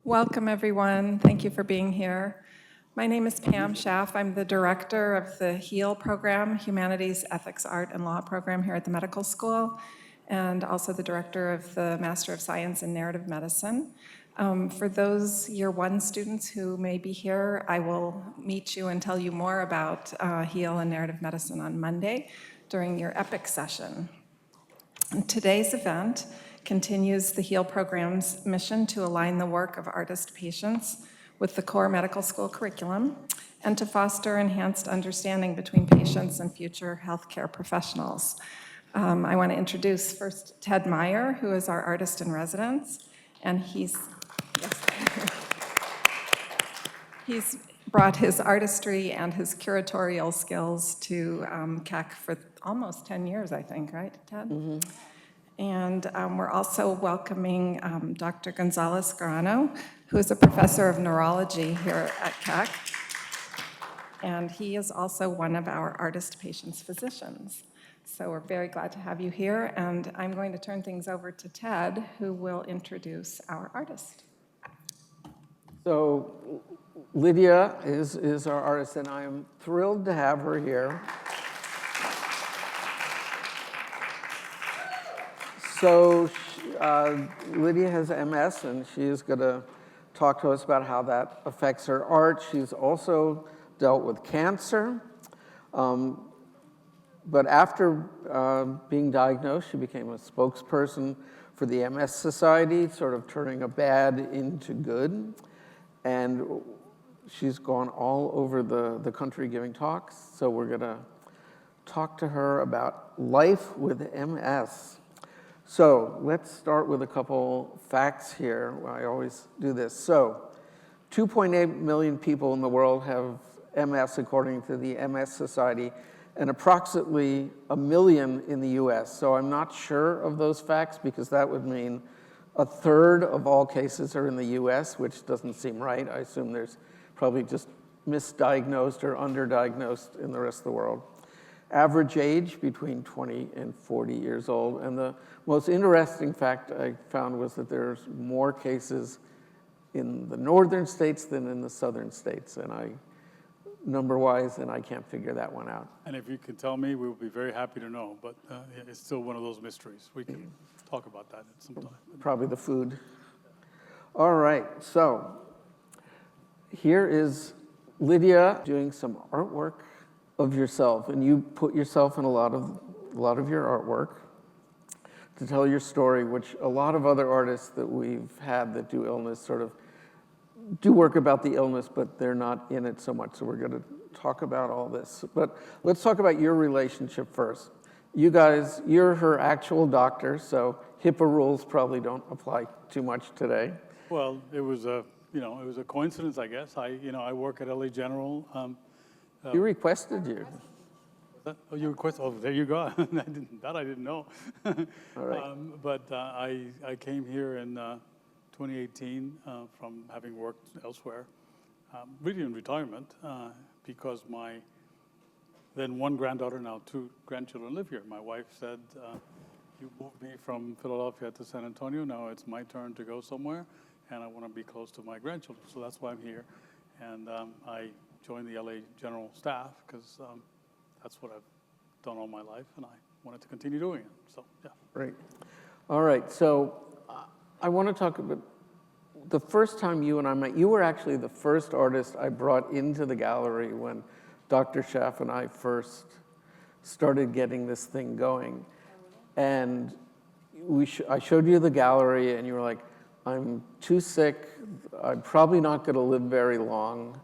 Welcome, everyone. Thank you for being here. My name is Pam Schaff. I'm the director of the HEAL program, Humanities, Ethics, Art, and Law program here at the medical school, and also the director of the Master of Science in Narrative Medicine. For those Year 1 students who may be here, I will meet you and tell you more about HEAL and Narrative Medicine on Monday during your EPIC session. And today's event continues the HEAL program's mission to align the work of artist patients with the core medical school curriculum and to foster enhanced understanding between patients and future healthcare professionals. I want to introduce first Ted Meyer, who is our artist in residence, and he's brought his artistry and his curatorial skills to CAC for almost 10 years, I think, right, Ted? Mm-hmm. And we're also welcoming Dr. Gonzalez Garano, who is a professor of neurology here at CAC. And he is also one of our artist patients physicians. So we're very glad to have you here. And I'm going to turn things over to Ted, who will introduce our artist. So Lydia is our artist, and I am thrilled to have her here. So Lydia has MS, and she is going to talk to us about how that affects her art. She's also dealt with cancer. But after being diagnosed, she became a spokesperson for the MS Society, sort of turning a bad into good. And she's gone all over the country giving talks. So we're going to talk to her about life with MS. So let's start with a couple facts here. I always do this. So 2.8 million people in the world have MS, according to the MS Society, and approximately 1 million in the US. So I'm not sure of those facts because that would mean a third of all cases are in the US, which doesn't seem right. I assume there's probably just misdiagnosed or underdiagnosed in the rest of the world. Average age between 20 and 40 years old. And the most interesting fact I found was that there's more cases in the northern states than in the southern states. And number-wise, and I can't figure that one out. And if you can tell me, we will be very happy to know. But it's still one of those mysteries. We can talk about that at some time. Probably the food. All right, so here is Lydia doing some artwork of yourself, and you put yourself in a lot of your artwork to tell your story, which a lot of other artists that we've had that do illness sort of do work about the illness, but they're not in it so much. So we're going to talk about all this. But let's talk about your relationship first. You guys, you're her actual doctor, so HIPAA rules probably don't apply too much today. Well, it was a coincidence, I guess. I work at LA General. You requested you. Oh, you requested? Oh, there you go. I didn't know. All right. But I came here in 2018 from having worked elsewhere, really in retirement, because my then one granddaughter, now 2 grandchildren live here. My wife said, you moved me from Philadelphia to San Antonio. Now it's my turn to go somewhere, and I want to be close to my grandchildren. So that's why I'm here. And I joined the LA General staff because that's what I've done all my life, and I wanted to continue doing it. So, yeah. Great. All right. So I want to talk about the first time you and I met. You were actually the first artist I brought into the gallery when Dr. Schaff and I first started getting this thing going. And I showed you the gallery, and you were like, I'm too sick. I'm probably not going to live very long.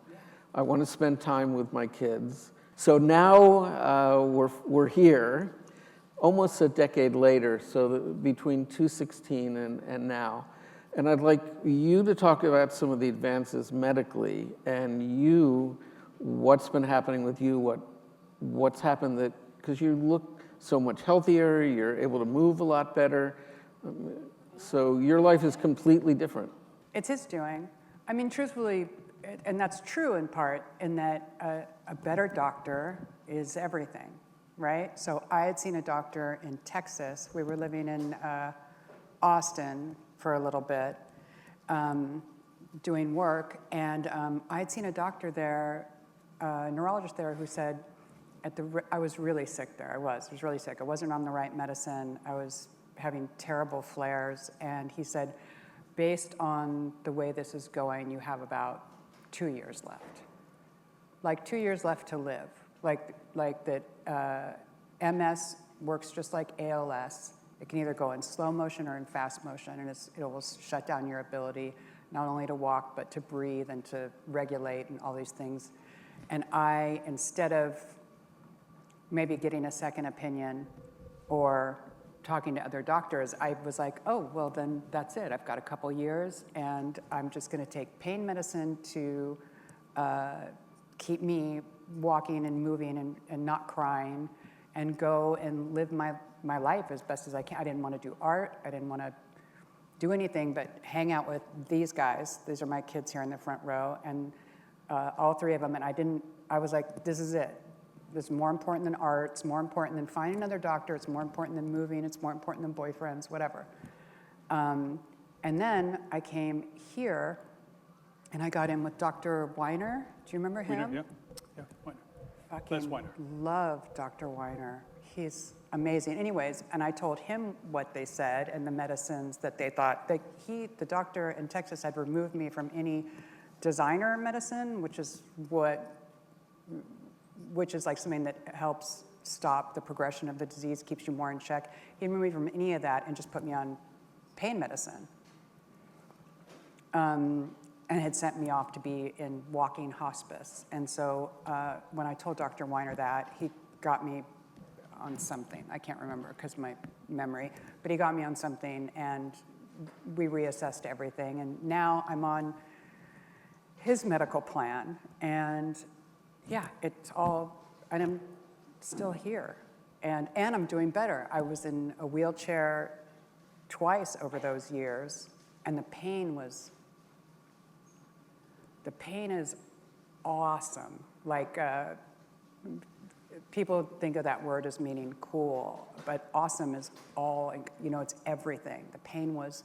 I want to spend time with my kids. So now we're here, almost a decade later, so between 2016 and now. And I'd like you to talk about some of the advances medically, and what's been happening with you, what's happened because you look so much healthier, you're able to move a lot better. So your life is completely different. It's his doing. I mean, truthfully, and that's true in part, in that a better doctor is everything, right? So I had seen a doctor in Texas. We were living in Austin for a little bit. doing work, and I had seen a doctor there, a neurologist there, who said, I was really sick there. I was really sick. I wasn't on the right medicine. I was having terrible flares, and he said, based on the way this is going, you have about 2 years left. Like 2 years left to live. Like that MS works just like ALS. It can either go in slow motion or in fast motion, and it will shut down your ability not only to walk, but to breathe and to regulate and all these things. And I, instead of maybe getting a second opinion or talking to other doctors, I was like, oh, well, then that's it. I've got a couple years, and I'm just going to take pain medicine to keep me walking and moving and not crying, and go and live my life as best as I can. I didn't want to do art. I didn't want to do anything but hang out with these guys. These are my kids here in the front row, and all three of them. And I was like, this is it. This is more important than art. It's more important than finding another doctor. It's more important than moving. It's more important than boyfriends, whatever. And then I came here, and I got in with Dr. Weiner. Do you remember him? Yeah, Weiner. Fucking Les Weiner. love Dr. Weiner. He's amazing. Anyways, and I told him what they said and the medicines that they thought. The doctor in Texas had removed me from any designer medicine, which is like something that helps stop the progression of the disease, keeps you more in check. He removed me from any of that and just put me on pain medicine. And had sent me off to be in walking hospice. And so when I told Dr. Weiner that, he got me on something. I can't remember because of my memory, but he got me on something, and we reassessed everything. And now I'm on his medical plan, and yeah, it's all, and I'm still here. And I'm doing better. I was in a wheelchair twice over those years, and the pain is awesome. Like, people think of that word as meaning cool, but awesome is all, it's everything. The pain was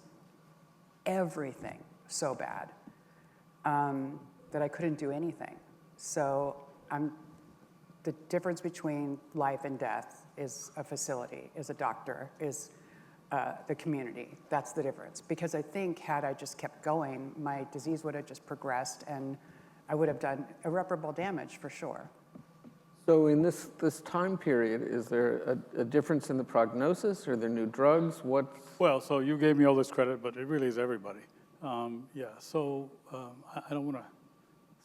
everything, so bad, that I couldn't do anything. So the difference between life and death is a facility, is a doctor, is the community. That's the difference. Because I think had I just kept going, my disease would have just progressed, and I would have done irreparable damage for sure. So in this time period, is there a difference in the prognosis? Are there new drugs? Well, so you gave me all this credit, but it really is everybody. I don't want to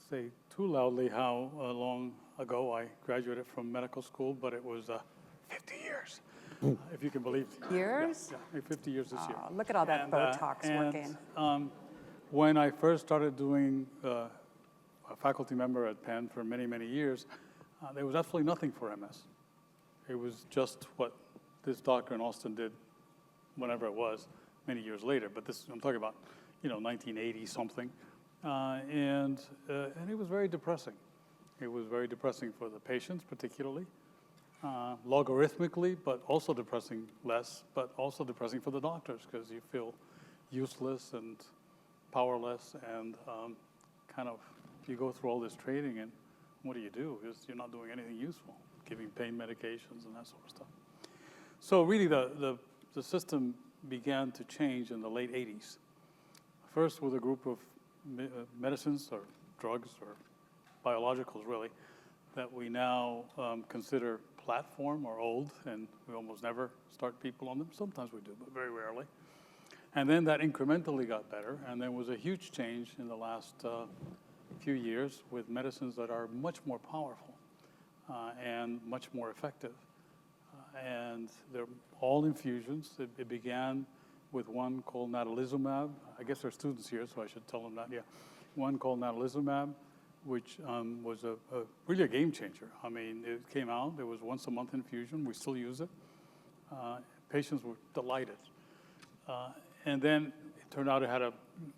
say too loudly how long ago I graduated from medical school, but it was 50 years, if you can believe it. Years? Yeah, 50 years this year. Look at all that Botox working. When I first started doing a faculty member at Penn for many, many years, there was absolutely nothing for MS. It was just what this doctor in Austin did whenever it was, many years later. But I'm talking about, 1980 something. And it was very depressing. It was very depressing for the patients, particularly, logarithmically, but also depressing less, but also depressing for the doctors, because you feel useless and powerless, and you go through all this training, and what do? You're not doing anything useful, giving pain medications and that sort of stuff. So really the system began to change in the late 80s. First with a group of medicines or drugs or biologicals, really, that we now consider platform or old, and we almost never start people on them. Sometimes we do, but very rarely. And then that incrementally got better, and there was a huge change in the last few years with medicines that are much more powerful and much more effective. And they're all infusions. It began with one called natalizumab. I guess there are students here, so I should tell them that. Yeah, one called natalizumab, which was really a game changer. I mean, it came out. It was once a month infusion. We still use it. Patients were delighted. And then it turned out it had a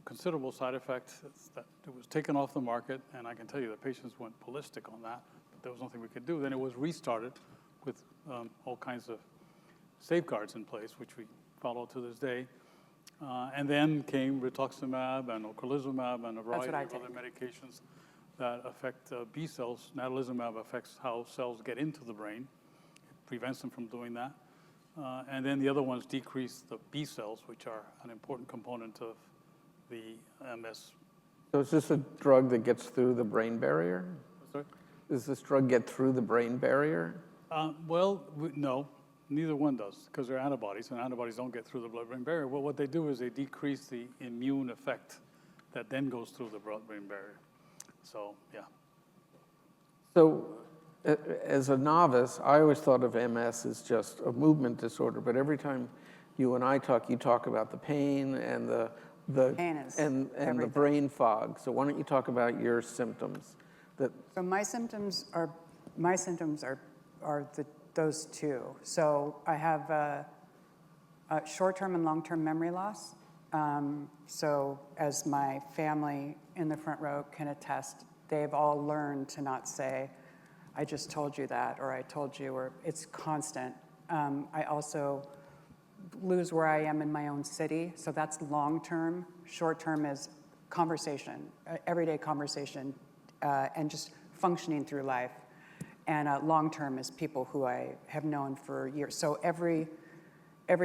considerable side effect that it was taken off the market, and I can tell you the patients went ballistic on that, but there was nothing we could do. Then it was restarted with all kinds of safeguards in place, which we follow to this day. And then came rituximab and ocrelizumab and a variety what I of other take. medications that affect B cells. Natalizumab affects how cells get into the brain. It prevents them from doing that. And then the other ones decrease the B cells, which are an important component of the MS. So is this a drug that gets through the brain barrier? Sorry? Does this drug get through the brain barrier? No, neither one does, because they're antibodies, and antibodies don't get through the blood-brain barrier. Well, what they do is they decrease the immune effect that then goes through the blood-brain barrier. So, yeah. So as a novice, I always thought of MS as just a movement disorder, but every time you and I talk, you talk about the pain and the Pain is and the everything. brain fog. So why don't you talk about your symptoms? So my symptoms are those two. So I have a short-term and long-term memory loss. So as my family in the front row can attest, they've all learned to not say, I just told you that, or I told you, or it's constant. I also lose where I am in my own city, so that's long-term. Short-term is conversation, everyday conversation, and just functioning through life. And long-term is people who I have known for years. So every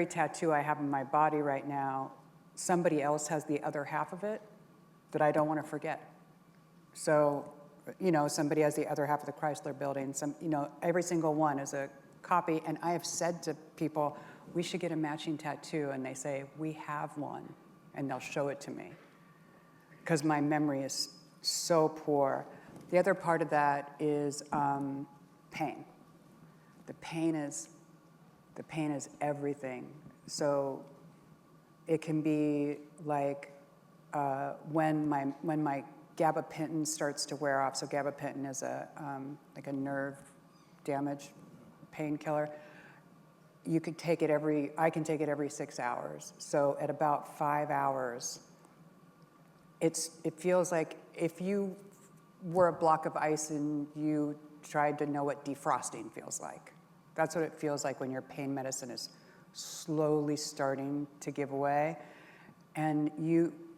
tattoo I have on my body right now, somebody else has the other half of it that I don't want to forget. So, somebody has the other half of the Chrysler building. Every single one is a copy. And I have said to people, we should get a matching tattoo. And they say, we have one. And they'll show it to me. Because my memory is so poor. The other part of that is pain. The pain is everything. So it can be like when my gabapentin starts to wear off. So gabapentin is like a nerve damage painkiller. I can take it every 6 hours. So at about 5 hours, it feels like if you were a block of ice and you tried to know what defrosting feels like. That's what it feels like when your pain medicine is slowly starting to give away. And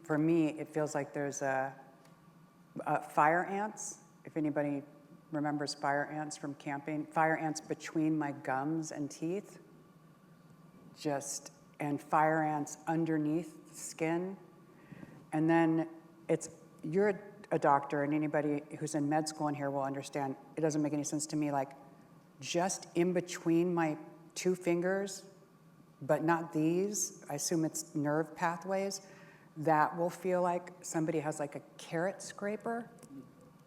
for me, it feels like there's fire ants. If anybody remembers fire ants from camping, fire ants between my gums and teeth, and fire ants underneath the skin. And then you're a doctor, and anybody who's in med school in here will understand, it doesn't make any sense to me, like just in between my two fingers, but not these, I assume it's nerve pathways, that will feel like somebody has like a carrot scraper,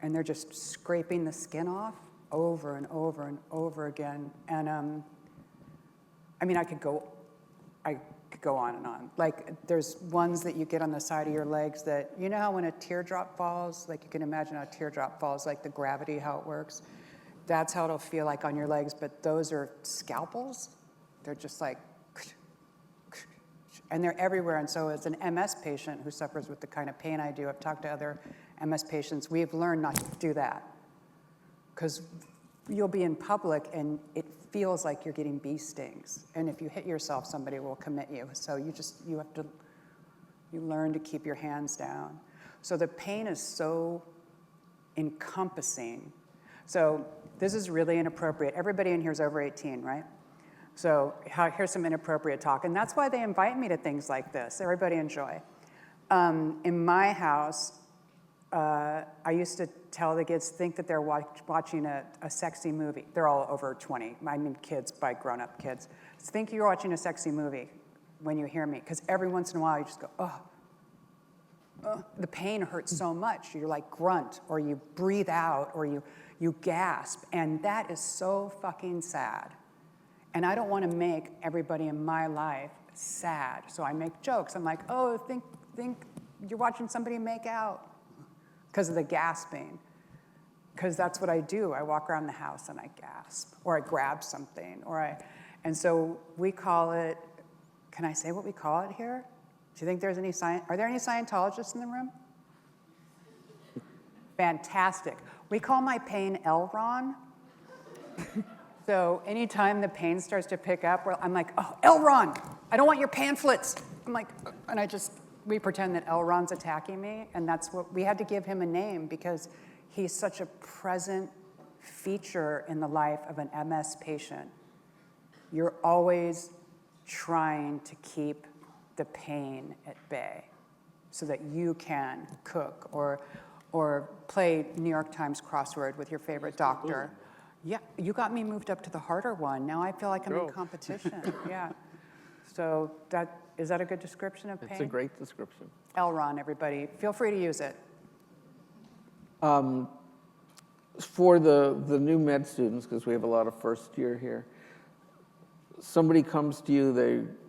and they're just scraping the skin off over and over and over again. And I could go on and on. Like there's ones that you get on the side of your legs that, you know how when a teardrop falls, like you can imagine how a teardrop falls, like the gravity, how it works. That's how it'll feel like on your legs, but those are scalpels. They're just like, and they're everywhere. And so as an MS patient who suffers with the kind of pain I do, I've talked to other MS patients, we've learned not to do that. Because you'll be in public and it feels like you're getting bee stings. And if you hit yourself, somebody will commit you. So you learn to keep your hands down. So the pain is so encompassing. So this is really inappropriate. Everybody in here is over 18, right? So here's some inappropriate talk. And that's why they invite me to things like this. Everybody enjoy. In my house, I used to tell the kids, think that they're watching a sexy movie. They're all over 20. I mean kids by grown-up kids. Think you're watching a sexy movie when you hear me. Because every once in a while, you just go, oh. The pain hurts so much. You're like grunt, or you breathe out, or you gasp. And that is so fucking sad. And I don't want to make everybody in my life sad. So I make jokes. I'm like, oh, think you're watching somebody make out. Because of the gasping. Because that's what I do. I walk around the house and I gasp. Or I grab something. And so we call it, can I say what we call it here? Do you think there's are there any Scientologists in the room? Fantastic. We call my pain L-Ron. So anytime the pain starts to pick up, I'm like, oh, L-Ron, I don't want your pamphlets. I'm like, and we pretend that Elron's attacking me, and that's what, we had to give him a name because he's such a present feature in the life of an MS patient. You're always trying to keep the pain at bay so that you can cook or play New York Times crossword with your favorite doctor. Yeah, you got me moved up to the harder one. Now I feel like I'm in competition. Yeah. So is that a good description of pain? It's a great description. Elron, everybody. Feel free to use it. For the new med students, because we have a lot of first year here, somebody comes to you,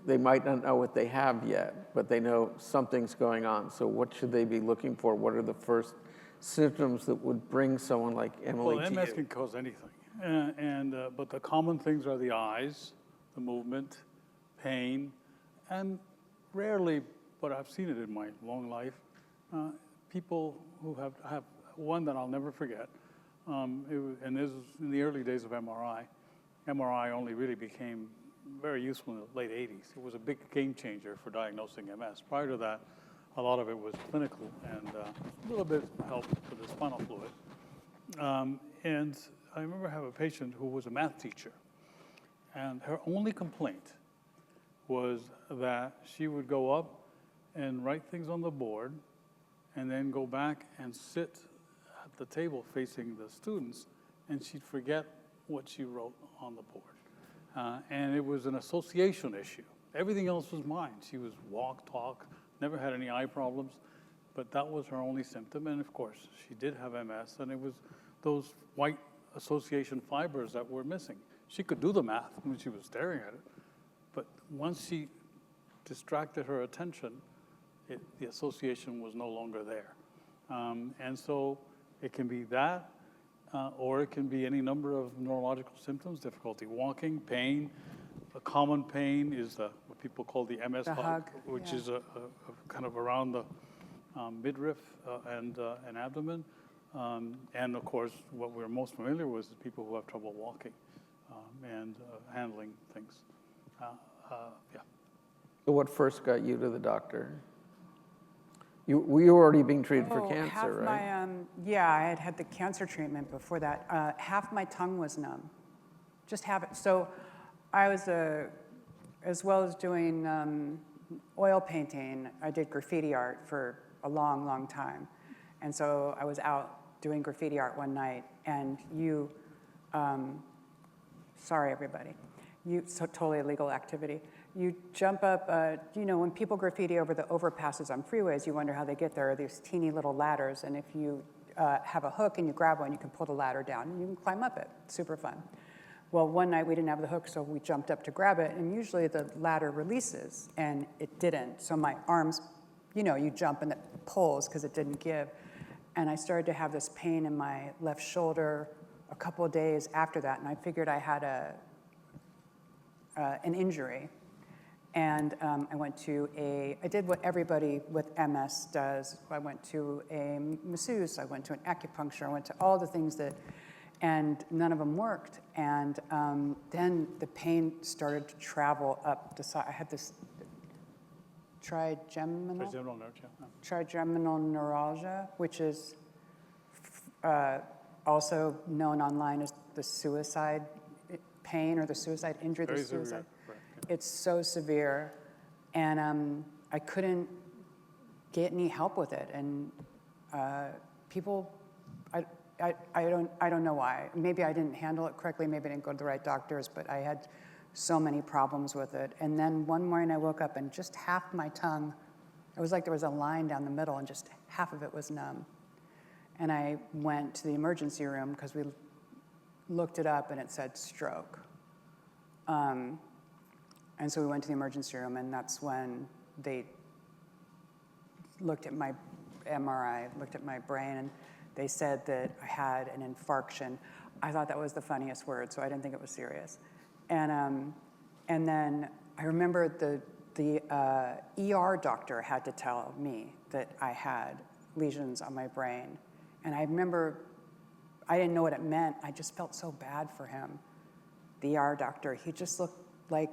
they might not know what they have yet, but they know something's going on. So what should they be looking for? What are the first symptoms that would bring someone like Emily to you? MS can cause anything. But the common things are the eyes, the movement, pain, and rarely, but I've seen it in my long life, people who have one that I'll never forget. And this was in the early days of MRI. MRI only really became very useful in the late 80s. It was a big game changer for diagnosing MS. Prior to that, a lot of it was clinical and a little bit helped with the spinal fluid. And I remember I have a patient who was a math teacher, and her only complaint was that she would go up and write things on the board and then go back and sit at the table facing the students, and she'd forget what she wrote on the board. And it was an association issue. Everything else was mine. She was walk, talk, never had any eye problems, but that was her only symptom. And of course, she did have MS, and it was those white association fibers that were missing. She could do the math when she was staring at it, but once she distracted her attention, the association was no longer there. And so it can be that, or it can be any number of neurological symptoms, difficulty walking, pain. A common pain is what people call the MS hug, which is a kind of around the midriff and abdomen. And of course, what we're most familiar with is people who have trouble walking and handling things. Yeah. So what first got you to the doctor? You were already being treated for cancer, right? Yeah, I had the cancer treatment before that. Half my tongue was numb. Just half it. So I was, as well as doing oil painting, I did graffiti art for a long, long time. And so I was out doing graffiti art one night, and sorry everybody, so totally illegal activity. You jump up, when people graffiti over the overpasses on freeways, you wonder how they get there. Are these teeny little ladders, and if you have a hook and you grab one, you can pull the ladder down, and you can climb up it. Super fun. Well, one night we didn't have the hook, so we jumped up to grab it, and usually the ladder releases, and it didn't. So my arms, you jump and it pulls because it didn't give. And I started to have this pain in my left shoulder a couple of days after that, and I figured I had an injury. And I did what everybody with MS does. I went to a masseuse, I went to an acupuncture, I went to all the things and none of them worked. And then the pain started to travel up the side. I had this trigeminal neuralgia, which is also known online as the suicide pain or the suicide injury. Very the suicide. severe. Right, yeah. It's so severe, and I couldn't get any help with it. And people, I don't know why. Maybe I didn't handle it correctly. Maybe I didn't go to the right doctors. But I had so many problems with it. And then one morning I woke up and just half my tongue, it was like there was a line down the middle, and just half of it was numb. And I went to the emergency room because we looked it up and it said stroke. And so we went to the emergency room, and that's when they looked at my MRI, looked at my brain, and they said that I had an infarction. I thought that was the funniest word, so I didn't think it was serious. And then I remember the ER doctor had to tell me that I had lesions on my brain. And I remember I didn't know what it meant. I just felt so bad for him. The ER doctor, he just looked like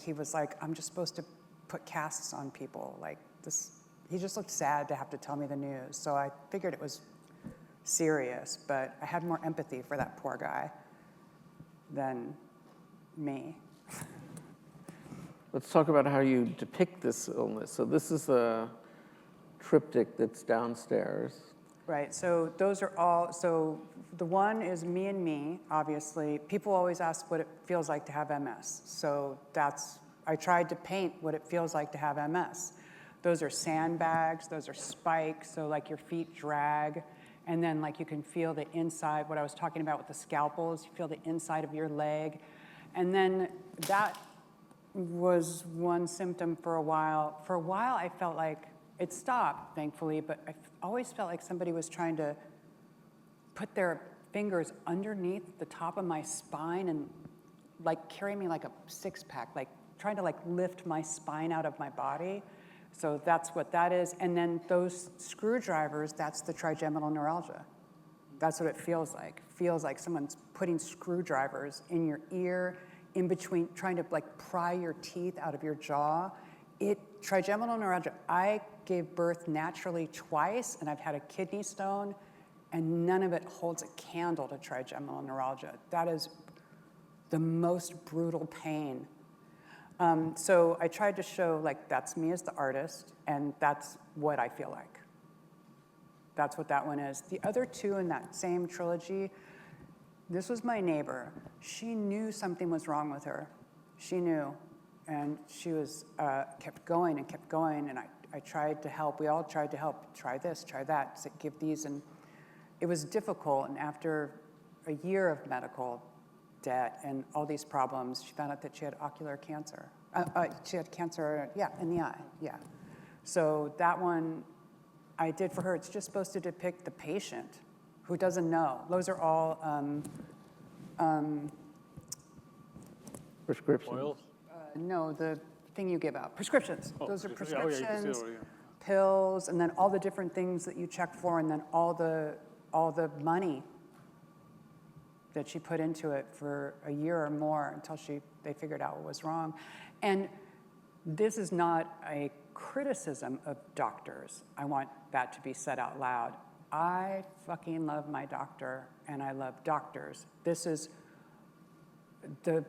he was like, I'm just supposed to put casts on people. Like this, he just looked sad to have to tell me the news. So I figured it was serious, but I had more empathy for that poor guy than me. Let's talk about how you depict this illness. So this is a triptych that's downstairs. Right, so those are all, so the one is me and me, obviously. People always ask what it feels like to have MS. So I tried to paint what it feels like to have MS. Those are sandbags, those are spikes, so like your feet drag, and then like you can feel the inside, what I was talking about with the scalpels, you feel the inside of your leg. And then that was one symptom for a while. For a while, I felt like it stopped, thankfully, but I always felt like somebody was trying to put their fingers underneath the top of my spine and like carry me like a six-pack, like trying to like lift my spine out of my body. So that's what that is. And then those screwdrivers, that's the trigeminal neuralgia. That's what it feels like. Feels like someone's putting screwdrivers in your ear, in between, trying to like pry your teeth out of your jaw. Trigeminal neuralgia, I gave birth naturally twice, and I've had a kidney stone, and none of it holds a candle to trigeminal neuralgia. That is the most brutal pain. So I tried to show, like, that's me as the artist, and that's what I feel like. That's what that one is. The other two in that same trilogy, this was my neighbor. She knew something was wrong with her. She knew. And she was kept going, and I tried to help. We all tried to help. Try this, try that, give these, and it was difficult. And after a year of medical debt and all these problems, she found out that she had ocular cancer. She had cancer, in the eye, So that one I did for her. It's just supposed to depict the patient who doesn't know. Those are all Prescriptions. Oils? no, the thing you give out, prescriptions. Oh, Those are prescription. Oh, yeah, you can see it prescriptions, over here. pills, and then all the different things that you check for, and then all the money that she put into it for a year or more until they figured out what was wrong. And this is not a criticism of doctors. I want that to be said out loud. I fucking love my doctor, and I love doctors. This is the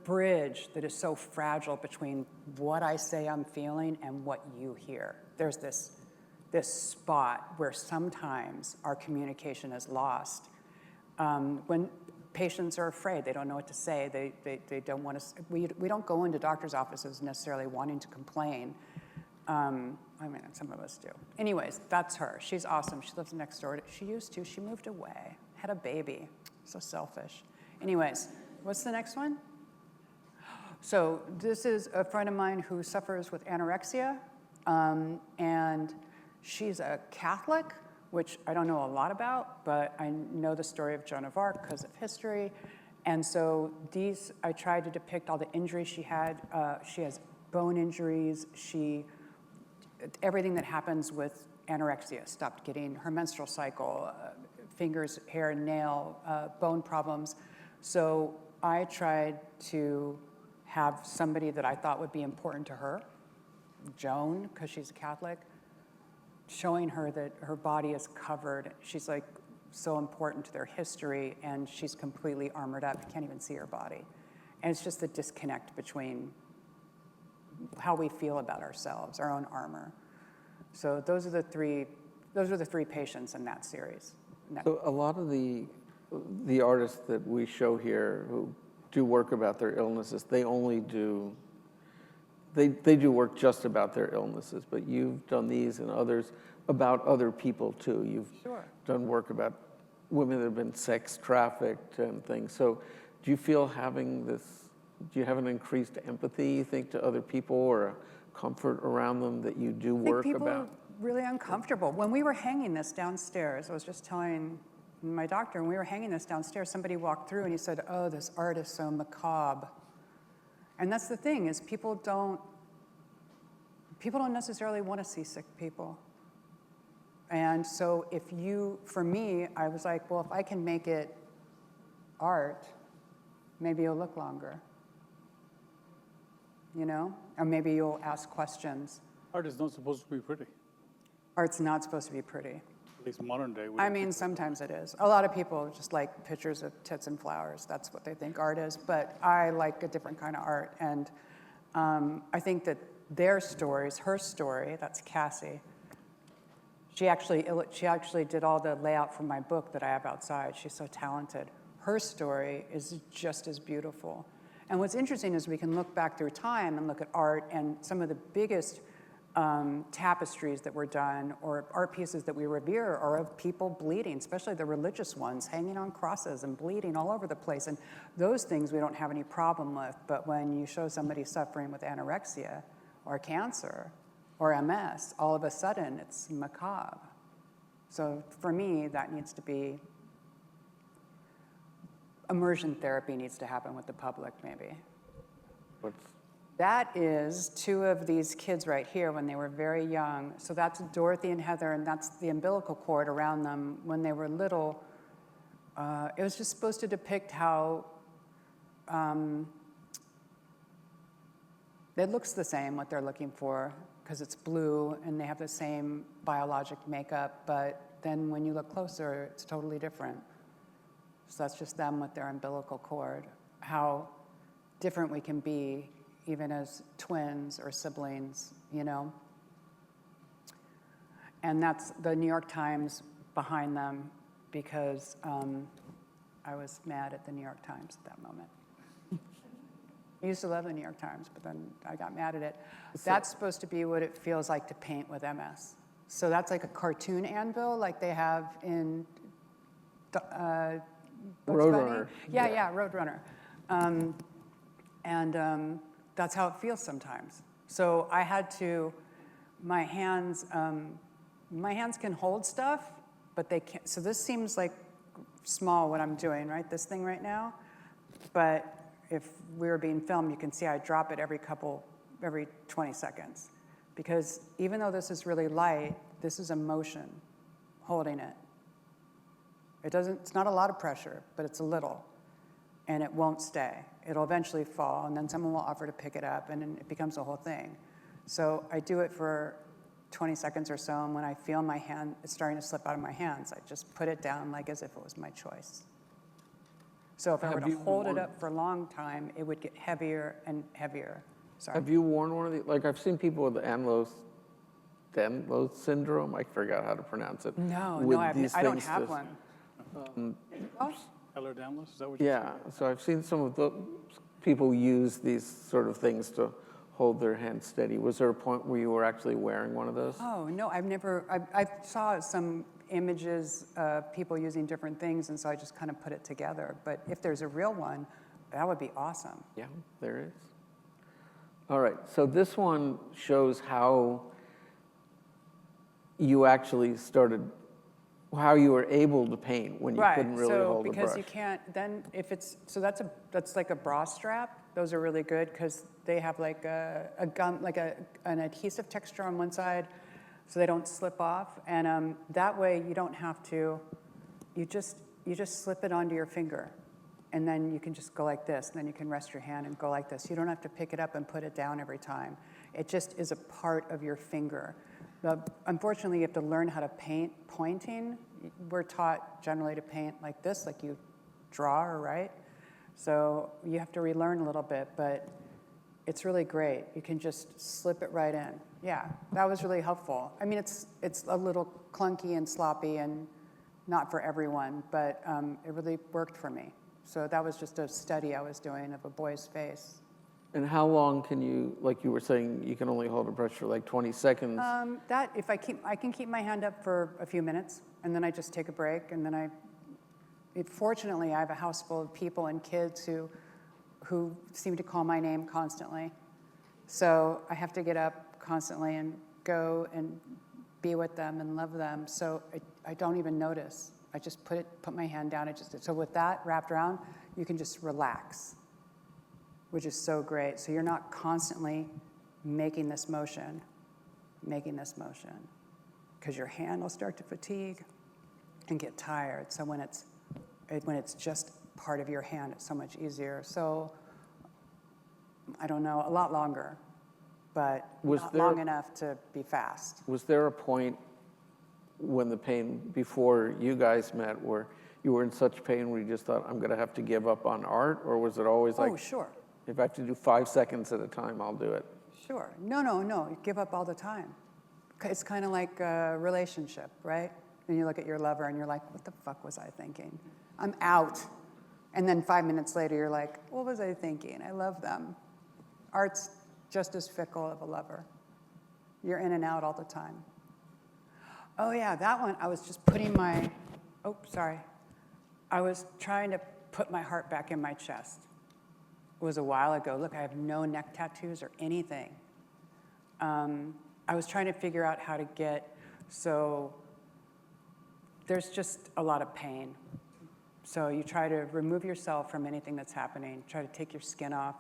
bridge that is so fragile between what I say I'm feeling and what you hear. There's this spot where sometimes our communication is lost. When patients are afraid, they don't know what to say, they don't want to, we don't go into doctor's offices necessarily wanting to complain. I mean, some of us do. Anyways, that's her. She's awesome. She lives next door. She used to. She moved away, had a baby. So selfish. Anyways, what's the next one? So this is a friend of mine who suffers with anorexia, and she's a Catholic, which I don't know a lot about, but I know the story of Joan of Arc because of history. And so I tried to depict all the injuries she had. She has bone injuries. Everything that happens with anorexia, stopped getting her menstrual cycle, fingers, hair, nail, bone problems. So I tried to have somebody that I thought would be important to her, Joan, because she's a Catholic, showing her that her body is covered. She's like so important to their history, and she's completely armored up. You can't even see her body. And it's just the disconnect between how we feel about ourselves, our own armor. So those are the three patients in that series. So a lot of the artists that we show here who do work about their illnesses, they do work just about their illnesses, but you've done these and others about other people too. You've done work about women that have been sex trafficked and things. So do you feel do you have an increased empathy, you think, to other people, or a comfort around them that you do work about? I think people are really uncomfortable. When we were hanging this downstairs, I was just telling my doctor, when we were hanging this downstairs, somebody walked through and he said, "Oh, this art is so macabre." And that's the thing, is people don't necessarily want to see sick people. And so for me, I was like, well, if I can make it art, maybe it'll look longer. you know? Or maybe you'll ask questions. Art is not supposed to be pretty. Art's not supposed to be pretty. At least modern day. I mean, sometimes it is. A lot of people just like pictures of tits and flowers. That's what they think art is. But I like a different kind of art. And I think that their stories, her story, that's Cassie, she actually did all the layout for my book that I have outside. She's so talented. Her story is just as beautiful. And what's interesting is we can look back through time and look at art, and some of the biggest tapestries that were done or art pieces that we revere are of people bleeding, especially the religious ones, hanging on crosses and bleeding all over the place. And those things we don't have any problem with. But when you show somebody suffering with anorexia or cancer or MS, all of a sudden it's macabre. So for me, that needs to be, immersion therapy needs to happen with the public, maybe. That is two of these kids right here when they were very young. So that's Dorothy and Heather, and that's the umbilical cord around them when they were little. It was just supposed to depict how it looks the same, what they're looking for, because it's blue and they have the same biologic makeup, but then when you look closer, it's totally different. So that's just them with their umbilical cord, how different we can be even as twins or siblings, you know? And that's the New York Times behind them because I was mad at the New York Times at that moment. I used to love the New York Times, but then I got mad at it. That's supposed to be what it feels like to paint with MS. So that's like a cartoon anvil like they have in Bugs Roadrunner. Bunny. Yeah, Roadrunner. That's how it feels sometimes. So I had to, my hands can hold stuff, but they can't. So this seems like small what I'm doing, right? This thing right now. But if we were being filmed, you can see I drop it every 20 seconds. Because even though this is really light, this is emotion holding it. It's not a lot of pressure, but it's a little. And it won't stay. It'll eventually fall, and then someone will offer to pick it up, and then it becomes a whole thing. So I do it for 20 seconds or so, and when I feel my hand is starting to slip out of my hands, I just put it down like as if it was my choice. So if I were to hold it up for a long time, it would get heavier and heavier. Sorry. Have you worn one of these? Like, I've seen people with Danlos syndrome. I forgot how to pronounce it. No, I don't have one. Ehlers-Danlos, is that what you're Yeah, so I've seen some of the people use these sort of things to hold their hand steady. Was there a point where you were actually wearing one of those? Oh, no, I saw some images of people using different things, and so I just kind of put it together. But if there's a real one, that would be awesome. Yeah, there is. All right, so this one shows how you actually started, how you were able to paint when you couldn't really hold the brush. Because you can't, then if it's, so that's like a bra strap. Those are really good because they have like a gum, like an adhesive texture on one side so they don't slip off. And that way you don't have to, you just slip it onto your finger. And then you can just go like this, and then you can rest your hand and go like this. You don't have to pick it up and put it down every time. It just is a part of your finger. Unfortunately, you have to learn how to paint pointing. We're taught generally to paint like this, like you draw or write. So you have to relearn a little bit, but it's really great. You can just slip it right in. Yeah, that was really helpful. I mean, it's a little clunky and sloppy and not for everyone, but it really worked for me. So that was just a study I was doing of a boy's face. And how long can you, like you were saying, you can only hold a brush for like 20 seconds? That, if I can keep my hand up for a few minutes, and then I just take a break, and then fortunately, I have a house full of people and kids who seem to call my name constantly. So I have to get up constantly and go and be with them and love them. So I don't even notice. I just put my hand down. So with that wrapped around, you can just relax, which is so great. So you're not constantly making this motion, because your hand will start to fatigue and get tired. So when it's just part of your hand, it's so much easier. So I don't know, a lot longer, but Was not there- long enough to be fast. Was there a point when the pain, before you guys met, where you were in such pain where you just thought, I'm going to have to give up on art? Or was it always like, Oh, sure, if I have to do 5 seconds at a time, I'll do it? sure. No, you give up all the time. It's kind of like a relationship, right? And you look at your lover and you're like, what the fuck was I thinking? I'm out. And then 5 minutes later, you're like, what was I thinking? I love them. Art's just as fickle of a lover. You're in and out all the time. Oh yeah, that one, I was just putting my, I was trying to put my heart back in my chest. It was a while ago. Look, I have no neck tattoos or anything. I was trying to figure out how to get, so there's just a lot of pain. So you try to remove yourself from anything that's happening, try to take your skin off,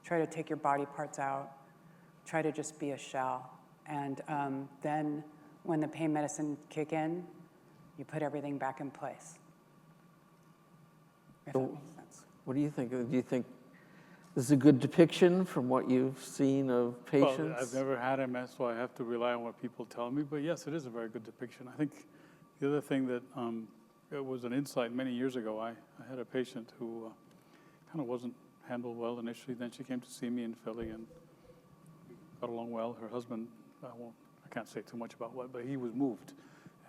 try to take your body parts out, try to just be a shell. And then when the pain medicine kick in, you put everything back in place. If that makes sense. What do you think? Do you think this is a good depiction from what you've seen of patients? Well, I've never had MS, so I have to rely on what people tell me. But yes, it is a very good depiction. I think the other thing that it was an insight many years ago. I had a patient who kind of wasn't handled well initially. Then she came to see me in Philly and we got along well. Her husband, I can't say too much about what, but he was moved,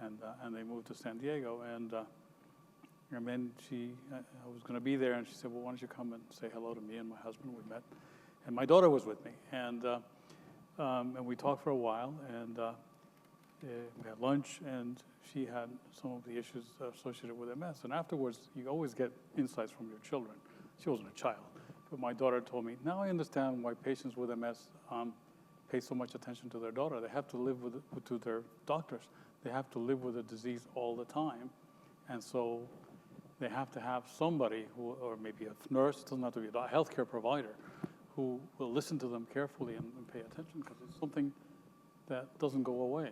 and they moved to San Diego. And then I was going to be there, and she said, well, why don't you come and say hello to me and my husband? We met, and my daughter was with me, and we talked for a while, and we had lunch, and she had some of the issues associated with MS. And afterwards, you always get insights from your children. She wasn't a child, but my daughter told me, now I understand why patients with MS pay so much attention to their daughter. They have to live to their doctors. They have to live with the disease all the time, and so they have to have somebody who, or maybe a nurse, it doesn't have to be a healthcare provider, who will listen to them carefully and pay attention, because it's something that doesn't go away.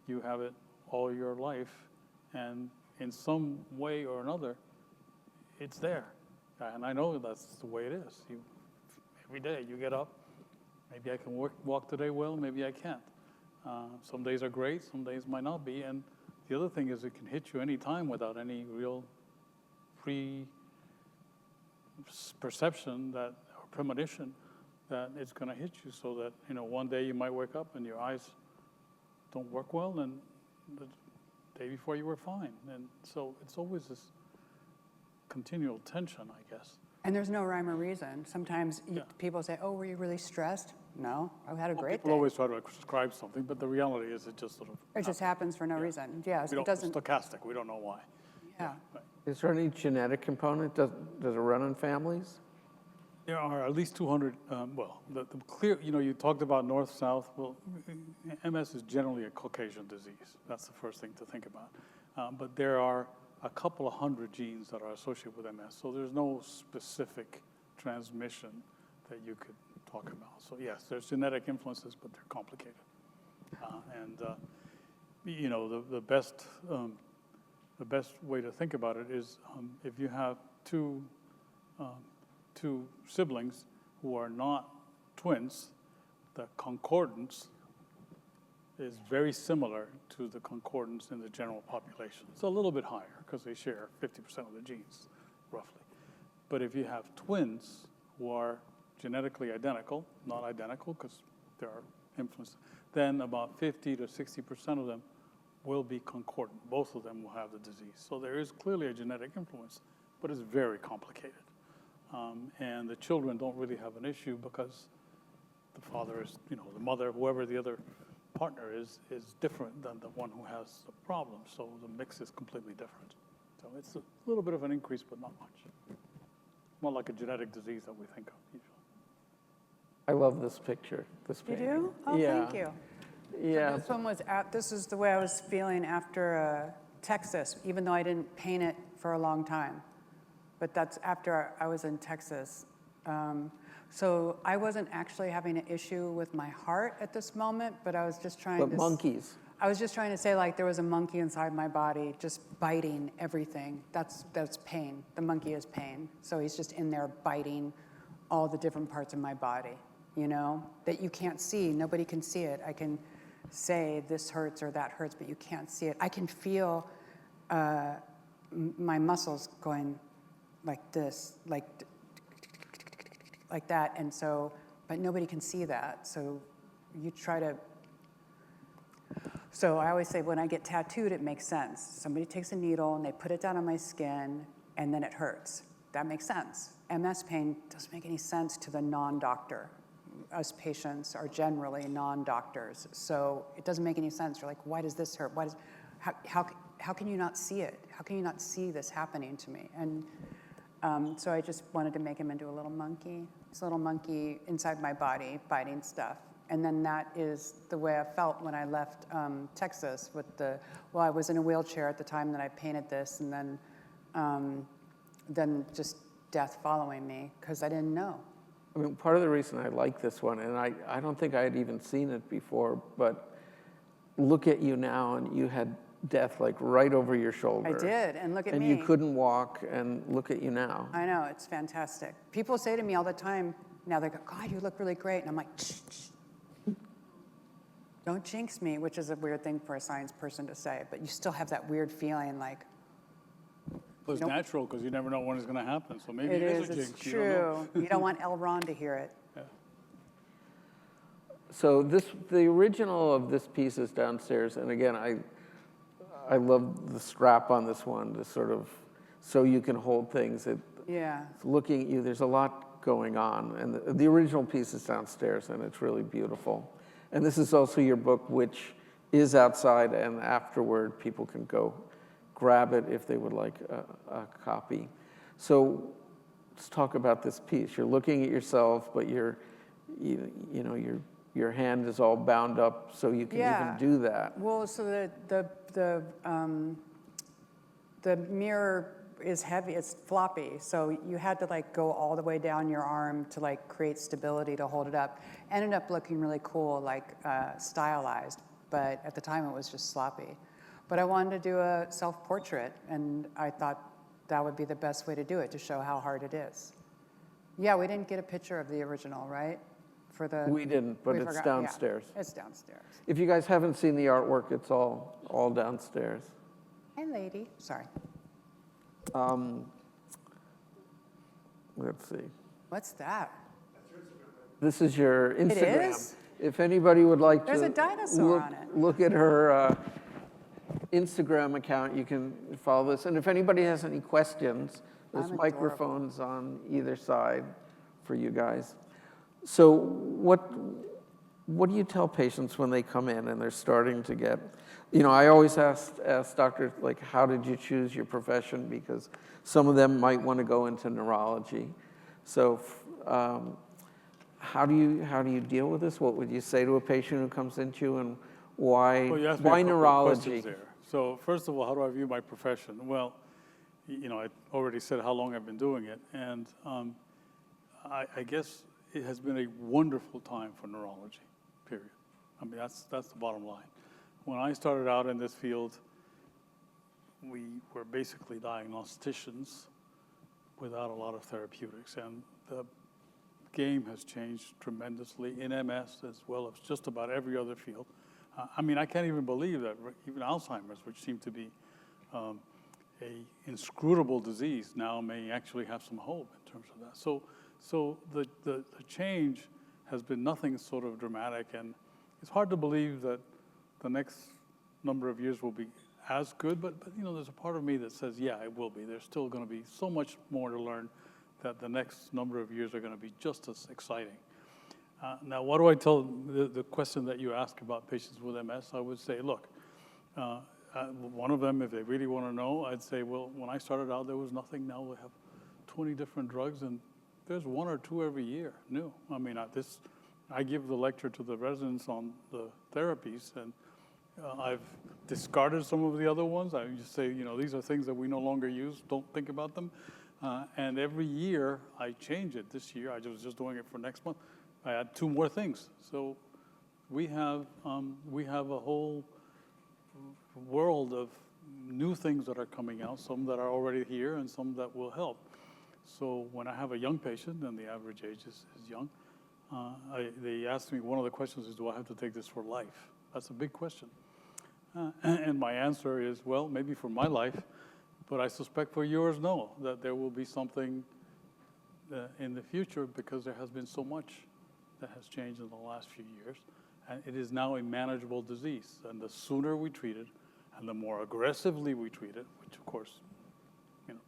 You have it all your life, and in some way or another, it's there. And I know that's the way it is. Every day you get up, maybe I can walk today well, maybe I can't. Some days are great, some days might not be. And the other thing is it can hit you any time without any real perception that, or premonition that it's going to hit you, so that, one day you might wake up and your eyes don't work well, and the day before you were fine. And so it's always this continual tension, I guess. And there's no rhyme or reason. Sometimes people say, oh, were you really stressed? No, I had a great People day. always try to prescribe something, but the reality is it just sort of It just happens for no reason. Yeah, it's it doesn't. stochastic. We don't know why. Yeah. Right. Is there any genetic component? Does it run in families? There are at least 200, the clear, you talked about north-south. Well, MS is generally a Caucasian disease. That's the first thing to think about. But there are a couple of hundred genes that are associated with MS. So there's no specific transmission that you could talk about. So yes, there's genetic influences, but they're complicated. The best way to think about it is if you have two siblings who are not twins, the concordance is very similar to the concordance in the general population. It's a little bit higher because they share 50% of the genes, roughly. But if you have twins who are genetically identical, not identical because there are influences, then about 50 to 60% of them will be concordant. Both of them will have the disease. So there is clearly a genetic influence, but it's very complicated. And the children don't really have an issue because the father is, the mother, whoever the other partner is different than the one who has the problem. So the mix is completely different. So it's a little bit of an increase, but not much. More like a genetic disease that we think of usually. I love this picture, this You painting. do? Oh, Yeah. thank you. Yeah. This one was this is the way I was feeling after Texas, even though I didn't paint it for a long time. But that's after I was in Texas. So I wasn't actually having an issue with my heart at this moment, but I was just trying to... But monkeys. I was just trying to say, like, there was a monkey inside my body just biting everything. That's pain. The monkey is pain. So he's just in there biting all the different parts of my body, you know, that you can't see. Nobody can see it. I can say this hurts or that hurts, but you can't see it. I can feel my muscles going like this, like that, and so, but nobody can see that. So you try to. So I always say when I get tattooed, it makes sense. Somebody takes a needle and they put it down on my skin, and then it hurts. That makes sense. MS pain doesn't make any sense to the non-doctor. Us patients are generally non-doctors, so it doesn't make any sense. You're like, why does this hurt? How can you not see it? How can you not see this happening to me? And so I just wanted to make him into a little monkey. This little monkey inside my body, biting stuff. And then that is the way I felt when I left Texas with I was in a wheelchair at the time that I painted this, and then just death following me, because I didn't know. I mean, part of the reason I like this one, and I don't think I had even seen it before, but look at you now, and you had death like right over your shoulder. I did, and look at me. And you couldn't walk, and look at you now. I know, it's fantastic. People say to me all the time, now they go, God, you look really great. And I'm like, shh, shh. Don't jinx me, which is a weird thing for a science person to say, but you still have that weird feeling like. Well, it's natural because you never know when it's going to happen. So maybe It is is, a it's jinx. true. You don't want L. Ron to hear it. Yeah. So the original of this piece is downstairs, and again, I love the strap on this one to sort of, so you can hold things. Yeah. It's looking at you, there's a lot going on, and the original piece is downstairs, and it's really beautiful. And this is also your book, which is outside, and afterward people can go grab it if they would like a copy. So let's talk about this piece. You're looking at yourself, but your hand is all bound up, so you can even do that. Well, so the mirror is heavy, it's floppy, so you had to like go all the way down your arm to like create stability to hold it up. Ended up looking really cool, like stylized, but at the time it was just sloppy. But I wanted to do a self-portrait, and I thought that would be the best way to do it, to show how hard it is. Yeah, we didn't get a picture of the original, right? We didn't, but it's downstairs. Yeah, it's downstairs. If you guys haven't seen the artwork, it's all downstairs. Hi, lady. Sorry. Let's see. What's that? This is your Instagram. It is? If anybody would like There's to a dinosaur on it. look at her Instagram account, you can follow this. And if anybody has any questions, there's I'm microphones on either side for you guys. So what do you tell patients when they come in and they're starting to get, I always ask doctors, like, how did you choose your profession? Because some of them might want to go into neurology. So how do you deal with this? What would you say to a patient who comes into you, and why Well, you asked me a couple of neurology? questions there. So first of all, how do I view my profession? Well, I already said how long I've been doing it, and I guess it has been a wonderful time for neurology, period. I mean, that's the bottom line. When I started out in this field, we were basically diagnosticians without a lot of therapeutics, and the game has changed tremendously in MS as well as just about every other field. I can't even believe that even Alzheimer's, which seemed to be a inscrutable disease, now may actually have some hope in terms of that. So the change has been nothing sort of dramatic, and it's hard to believe that the next number of years will be as good, but there's a part of me that says, yeah, it will be. There's still going to be so much more to learn, that the next number of years are going to be just as exciting. Now, what do I tell the question that you ask about patients with MS? I would say, look, one of them, if they really want to know, I'd say, well, when I started out, there was nothing. Now we have 20 different drugs, and there's 1 or 2 every year new. I give the lecture to the residents on the therapies, and I've discarded some of the other ones. I just say, these are things that we no longer use. Don't think about them. And every year I change it. This year I was just doing it for next month. I add 2 more things. So we have a whole world of new things that are coming out. Some that are already here, and some that will help. So when I have a young patient, and the average age is young, they ask me, one of the questions is, do I have to take this for life? That's a big question. And my answer is, well, maybe for my life, but I suspect for yours, no, that there will be something in the future, because there has been so much that has changed in the last few years. And it is now a manageable disease. And the sooner we treat it, and the more aggressively we treat it, which of course,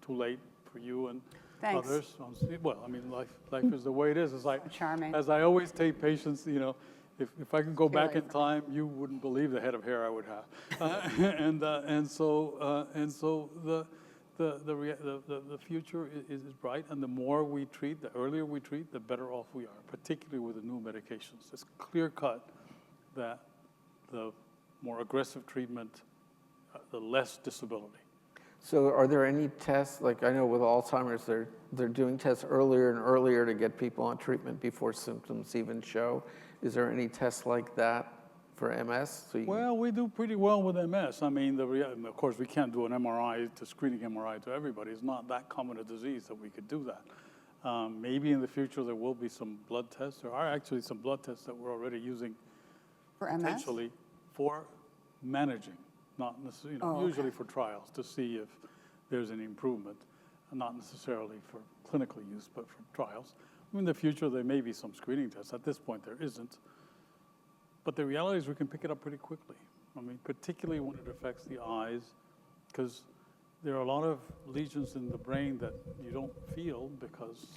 too late for you and Thanks. others. Well, I mean, life is the way it is. It's like, Charming. as I always tell patients, if I could go back in for me. time, you wouldn't believe the head of hair I would have. And so the future is bright, and the more we treat, the earlier we treat, the better off we are, particularly with the new medications. It's clear cut that the more aggressive treatment, the less disability. So are there any tests, like I know with Alzheimer's, they're doing tests earlier and earlier to get people on treatment before symptoms even show. Is there any tests like that for MS? Well, we do pretty well with MS. I mean, of course, we can't do an MRI, screening MRI to everybody. It's not that common a disease that we could do that. Maybe in the future there will be some blood tests. There are actually some blood tests that we're already using For MS? potentially for managing, not necessarily, usually for trials to see if there's an improvement, not necessarily for clinical use, but for trials. In the future, there may be some screening tests. At this point, there isn't. But the reality is we can pick it up pretty quickly. I mean, particularly when it affects the eyes, because there are a lot of lesions in the brain that you don't feel because,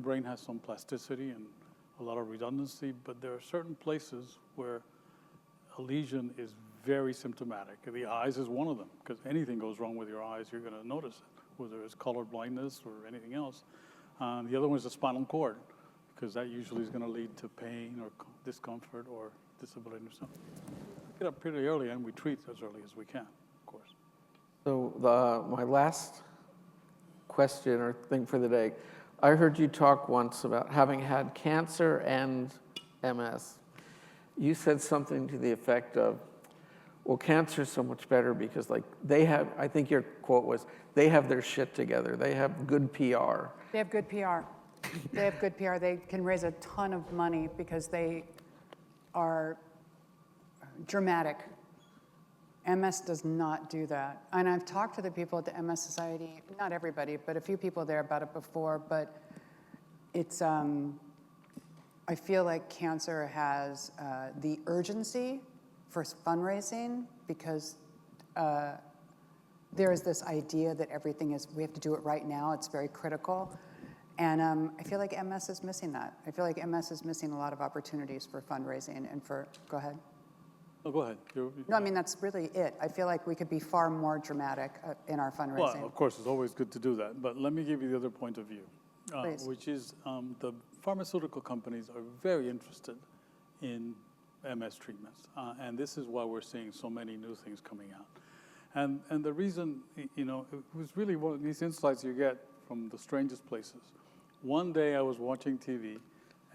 brain has some plasticity and a lot of redundancy, but there are certain places where a lesion is very symptomatic. The eyes is one of them, because anything goes wrong with your eyes, you're going to notice it, whether it's color blindness or anything else. The other one is the spinal cord, because that usually is going to lead to pain or discomfort or disability or something. We get up pretty early, and we treat as early as we can, of course. So my last question or thing for the day, I heard you talk once about having had cancer and MS. You said something to the effect of, well, cancer is so much better because they have, I think your quote was, they have their shit together. They have good PR. They have good PR. They have good PR. They can raise a ton of money because they are dramatic. MS does not do that. And I've talked to the people at the MS Society, not everybody, but a few people there about it before, but it's, I feel like cancer has the urgency for fundraising because there is this idea that everything is, we have to do it right now. It's very critical. And I feel like MS is missing that. I feel like MS is missing a lot of opportunities for fundraising and for, go ahead. Oh, go ahead. No, I mean, that's really it. I feel like we could be far more dramatic in our fundraising. Well, of course, it's always good to do that. But let me give you the other point of view, which is the pharmaceutical companies are very interested in MS treatments. And this is why we're seeing so many new things coming out. And the reason, it was really one of these insights you get from the strangest places. One day I was watching TV,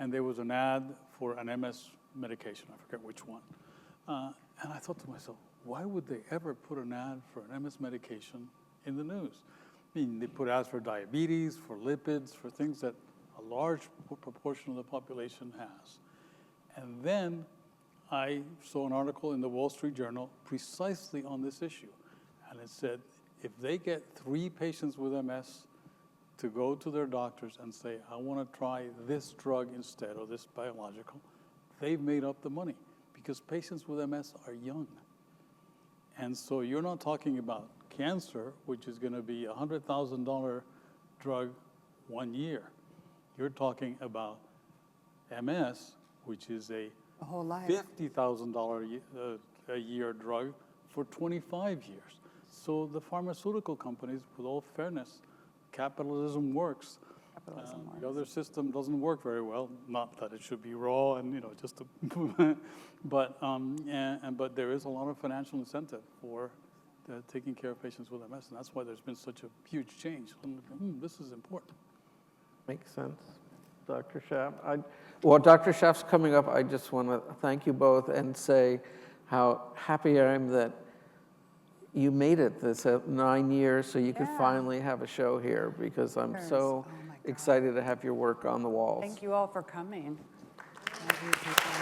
and there was an ad for an MS medication. I forget which one. And I thought to myself, why would they ever put an ad for an MS medication in the news? I mean, they put ads for diabetes, for lipids, for things that a large proportion of the population has. And then I saw an article in the Wall Street Journal precisely on this issue. And it said, if they get 3 patients with MS to go to their doctors and say, I want to try this drug instead, or this biological, they've made up the money. Because patients with MS are young. And so you're not talking about cancer, which is going to be a $100,000 drug 1 year. You're talking about MS, which is a whole life. $50,000 a year drug for 25 years. So the pharmaceutical companies, with all fairness, capitalism works. The other system doesn't work very well. Not that it should be raw and just to, but there is a lot of financial incentive for taking care of patients with MS, and that's why there's been such a huge change. This is important. Makes sense, Dr. Schaff. Well, Dr. Schaff's coming up. I just want to thank you both and say how happy I am that you made it this 9 years so you could Yeah. finally have a show here, because I'm Yes. so Oh my God. excited to have your work on the walls. Thank you all for coming. Thank you, people.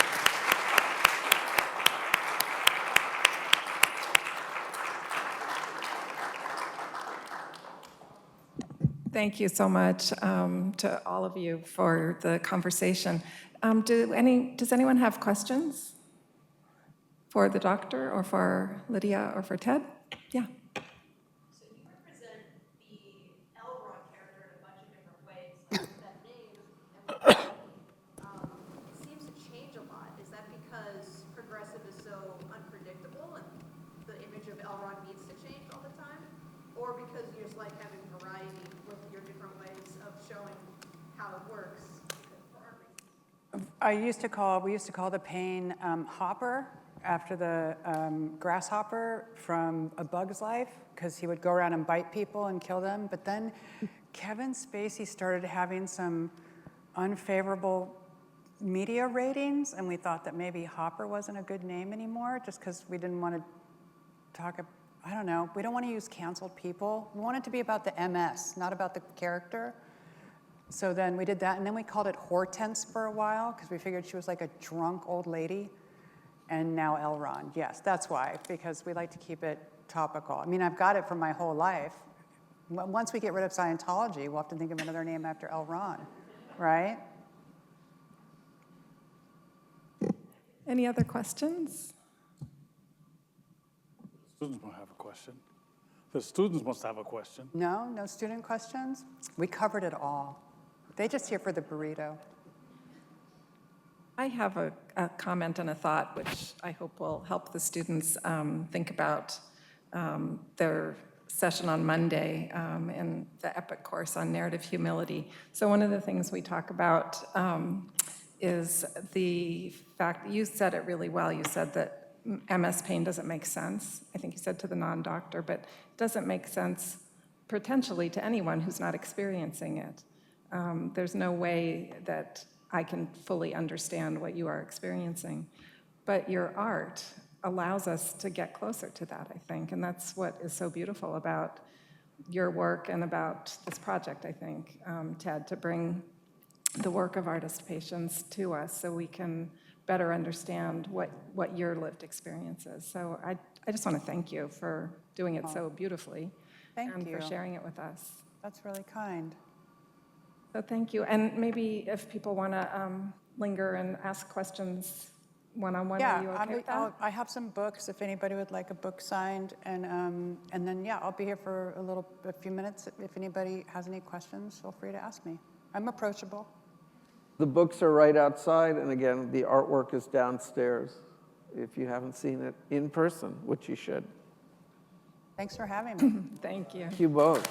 Thank you so much to all of you for the conversation. Does anyone have questions for the doctor or for Lydia or for Ted? Yeah. So you represent the Elrond character in a bunch of different ways. Like that name, it seems to change a lot. Is that because progressive is so unpredictable and the image of Elrond needs to change all the time? Or because you just like having variety with your different ways of showing how it works for art reasons? We used to call the pain Hopper, after the grasshopper from A Bug's Life, because he would go around and bite people and kill them. But then Kevin Spacey started having some unfavorable media ratings, and we thought that maybe Hopper wasn't a good name anymore, just because we didn't want to talk, I don't know, we don't want to use canceled people. We want it to be about the MS, not about the character. So then we did that, and then we called it Hortense for a while, because we figured she was like a drunk old lady. And now Elrond, yes, that's why, because we like to keep it topical. I mean, I've got it for my whole life. Once we get rid of Scientology, we'll have to think of another name after Elrond, right? Any other questions? Students might have a question. The students must have a question. No, no student questions? We covered it all. They just here for the burrito. I have a comment and a thought, which I hope will help the students think about their session on Monday in the EPIC course on narrative humility. So one of the things we talk about is the fact, you said it really well, you said that MS pain doesn't make sense. I think you said to the non-doctor, but it doesn't make sense potentially to anyone who's not experiencing it. There's no way that I can fully understand what you are experiencing. But your art allows us to get closer to that, I think. And that's what is so beautiful about your work and about this project, I think, Ted, to bring the work of artist patients to us so we can better understand what your lived experience is. So I just want to thank you for doing it so beautifully. Thank and you. for sharing it with us. That's really kind. So thank you. And maybe if people want to linger and ask questions one-on-one, are you okay with that? I have some books if anybody would like a book signed, and then yeah, I'll be here for a few minutes. If anybody has any questions, feel free to ask me. I'm approachable. The books are right outside, and again, the artwork is downstairs if you haven't seen it in person, which you should. Thanks for having me. Thank you. Thank you both.